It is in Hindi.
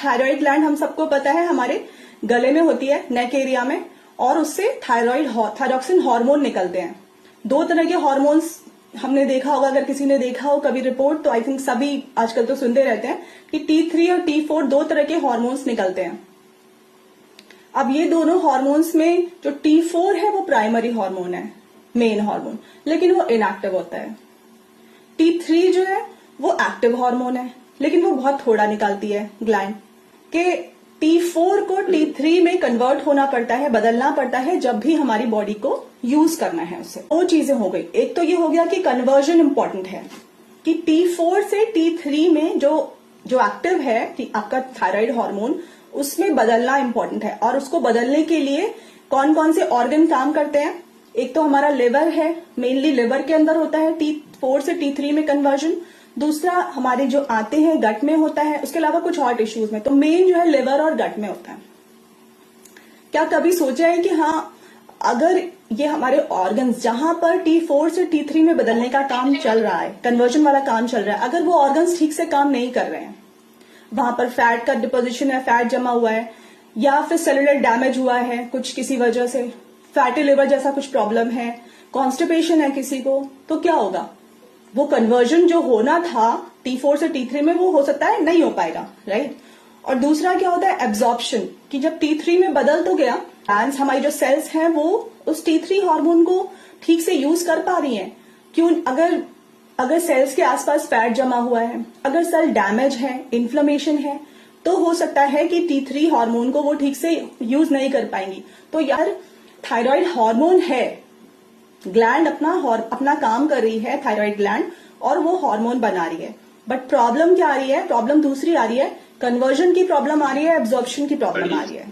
थायराइड ग्लैंड हम सबको पता है हमारे गले में होती है, नेक एरिया में, और उससे थायरॉक्सिन हार्मोन निकलते हैं। दो तरह के हार्मोन्स हमने देखा होगा, अगर किसी ने देखा हो कभी रिपोर्ट, तो आई थिंक सभी आजकल तो सुनते रहते हैं कि T3 और T4 दो तरह के हार्मोन्स निकलते हैं। अब ये दोनों हार्मोन्स में जो T4 है वो प्राइमरी हार्मोन है, मेन हार्मोन, लेकिन वो इनएक्टिव होता है। T3 जो है वो एक्टिव हार्मोन है, लेकिन वो बहुत थोड़ा निकालती है ग्लैंड के। T4 को T3 में कन्वर्ट होना पड़ता है, बदलना पड़ता है जब भी हमारी बॉडी को यूज करना है उसे। दो चीजें हो गई, एक तो ये हो गया कि कन्वर्जन इंपॉर्टेंट है कि T4 से T3 में जो एक्टिव है कि आपका थायराइड हार्मोन, उसमें बदलना इंपॉर्टेंट है। और उसको बदलने के लिए कौन कौन से ऑर्गन काम करते हैं? एक तो हमारा लिवर है, मेनली लिवर के अंदर होता है T4 से T3 में कन्वर्जन। दूसरा हमारे जो आते हैं गट में होता है, उसके अलावा कुछ और टिश्यूज में। तो मेन जो है लिवर और गट में होता है। क्या कभी सोचा है कि हाँ, अगर ये हमारे ऑर्गन्स जहां पर T4 से T3 में बदलने का काम चल रहा है, कन्वर्जन वाला काम चल रहा है, अगर वो ऑर्गन्स ठीक से काम नहीं कर रहे हैं, वहां पर फैट का डिपोजिशन है, फैट जमा हुआ है, या फिर सेलुलर डैमेज हुआ है कुछ किसी वजह से, फैटी लिवर जैसा कुछ प्रॉब्लम है, कॉन्स्टिपेशन है किसी को, तो क्या होगा? वो कन्वर्जन जो होना था T4 से T3 में, वो हो सकता है नहीं हो पाएगा, राइट। और दूसरा क्या होता है? एब्जॉर्प्शन, कि जब T3 में बदल तो गया, एंड हमारी जो सेल्स हैं वो उस T3 हार्मोन को ठीक से यूज कर पा रही हैं। क्यों? अगर सेल्स के आसपास फैट जमा हुआ है, अगर सेल डैमेज है, इन्फ्लेमेशन है, तो हो सकता है कि T3 हार्मोन को वो ठीक से यूज नहीं कर पाएंगी। तो यार, थायराइड हार्मोन है, ग्लैंड अपना काम कर रही है, थायराइड ग्लैंड, और वो हार्मोन बना रही है। बट प्रॉब्लम क्या आ रही है? प्रॉब्लम दूसरी आ रही है, कन्वर्जन की प्रॉब्लम आ रही है, एब्जॉर्प्शन की प्रॉब्लम आ रही है।